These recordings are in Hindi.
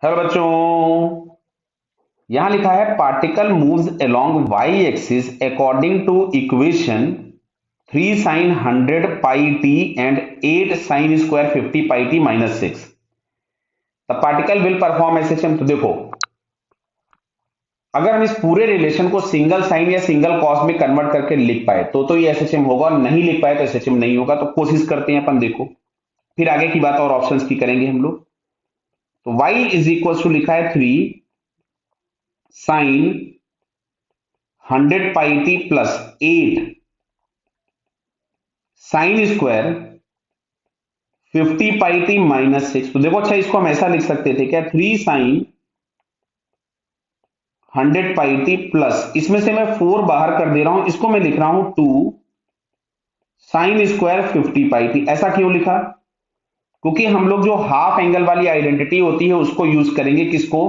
हेलो बच्चों, यहां लिखा है particle moves along Y axis according to equation 3 sin 100 pi t and 8 sin square 50 pi t minus 6 the particle will perform SHM. तो देखो, अगर हम इस पूरे रिलेशन को सिंगल साइन या सिंगल कॉस में कन्वर्ट करके लिख पाए तो ये एसएचएम होगा, और नहीं लिख पाए तो एसएचएम नहीं होगा। तो कोशिश करते हैं अपन, देखो फिर आगे की बात और ऑप्शंस की करेंगे हम लोग। तो y इज इक्वल टू लिखा है 3 sign 100 pi t plus 8 sine square 50 pi t minus 6। तो देखो, अच्छा इसको हम ऐसा लिख सकते थे क्या, 3 साइन 100 पाई टी प्लस, इसमें से मैं 4 बाहर कर दे रहा हूं, इसको मैं लिख रहा हूं 2 साइन स्क्वायर 50 पाई टी। ऐसा क्यों लिखा? क्योंकि हम लोग जो हाफ एंगल वाली आइडेंटिटी होती है उसको यूज करेंगे। किसको?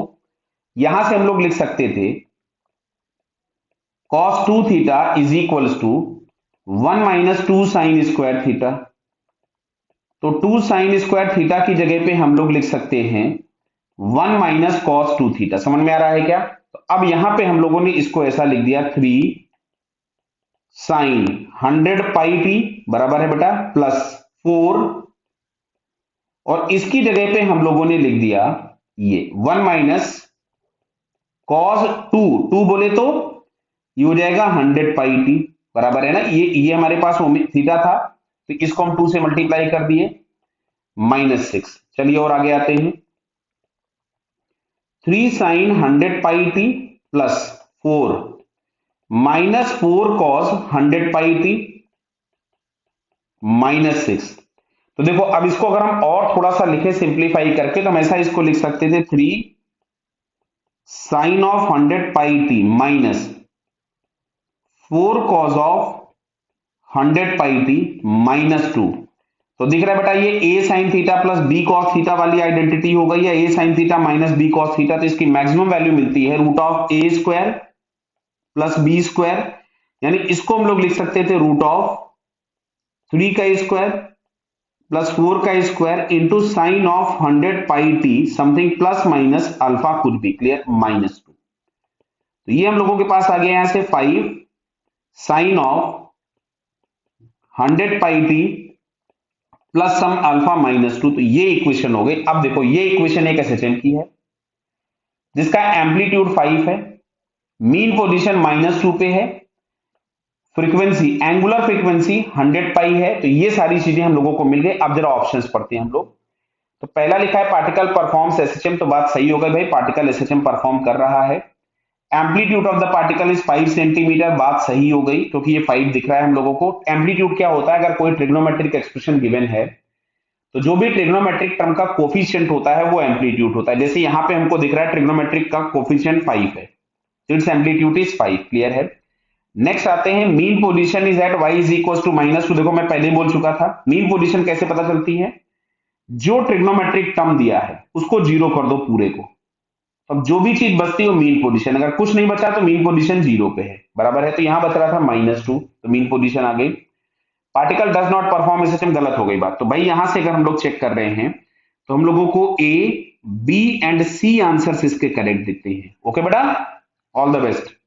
यहां से हम लोग लिख सकते थे cos 2 theta is equals to 1 minus 2 sine square theta. तो 2 साइन स्क्वायर थीटा की जगह पे हम लोग लिख सकते हैं 1 माइनस कॉस 2 थीटा। समझ में आ रहा है क्या? तो अब यहां पे हम लोगों ने इसको ऐसा लिख दिया 3 साइन 100 पाई टी बराबर है बेटा प्लस 4, और इसकी जगह पे हम लोगों ने लिख दिया ये 1 माइनस कॉस 2 बोले तो ये हो जाएगा 100 पाई टी बराबर है ना, ये हमारे पास थीटा था, तो इसको हम 2 से मल्टीप्लाई कर दिए माइनस 6। चलिए और आगे आते हैं, 3 sign 100 pi t plus 4 minus 4 cos 100 pi t minus 6। तो देखो, अब इसको अगर हम और थोड़ा सा लिखे सिंप्लीफाई करके, तो हम ऐसा इसको लिख सकते थे 3 sine of 100 pi t minus 4 cos of 100 pi t minus 2। तो दिख रहा है बेटा, ये a sine theta plus b cos theta वाली आइडेंटिटी हो गई है, a sine theta minus b cos theta. तो इसकी मैक्सिमम वैल्यू मिलती है root of a square plus b square, यानी इसको हम लोग लिख सकते थे रूट ऑफ 3 का स्क्वायर प्लस 4 का square into sine of 100 pi T something plus minus alpha कुछ भी, क्लियर, माइनस 2। तो ये हम लोगों के पास आ गया यहां से 5 sine of 100 pi t plus some alpha minus 2। तो ये इक्वेशन हो गई। अब देखो, ये इक्वेशन एक एसएचएम की है जिसका एम्पलीट्यूड 5 है, मीन पोजीशन -2 पे है, फ्रीक्वेंसी एंगुलर फ्रीक्वेंसी 100 पाई है। तो ये सारी चीजें हम लोगों को मिल गई। अब जरा ऑप्शंस पढ़ते हैं हम लोग। तो पहला लिखा है पार्टिकल परफॉर्म्स एसएचएम, तो बात सही हो गई भाई, पार्टिकल एसएचएम परफॉर्म कर रहा है। Amplitude of the particle is 5 centimetre, बात सही हो गई क्योंकि ये 5 दिख रहा है हम लोगों को। एम्पलीट्यूड क्या होता है? अगर कोई ट्रिग्नोमेट्रिक एक्सप्रेशन गिवन है तो जो भी ट्रिग्नोमेट्रिक टर्म का कोफिशिएंट होता है वो एम्पलीट्यूड होता है। जैसे यहां पे हमको दिख रहा है ट्रिग्नोमेट्रिक का कोफिशिएंट 5 है, तो इट्स एम्पलीट्यूड इज 5, क्लियर है। नेक्स्ट आते हैं, mean position is at y is equal to -2। देखो मैं पहले बोल चुका था, मीन पोजीशन कैसे पता चलती है? जो ट्रिग्नोमेट्रिक टर्म दिया है उसको जीरो कर दो पूरे को, अब जो भी चीज बचती है वो मीन पोजीशन, अगर कुछ नहीं बचा तो मीन पोजीशन जीरो पे है, बराबर है। तो यहां बच रहा था -2, तो मीन पोजीशन आ गई। Particle does not perform SHM, गलत हो गई बात। तो भाई यहां से अगर हम लोग चेक कर रहे हैं तो हम लोगों को ए, बी एंड सी आंसर्स इसके करेक्ट दिखते हैं। ओके बेटा, ऑल द बेस्ट।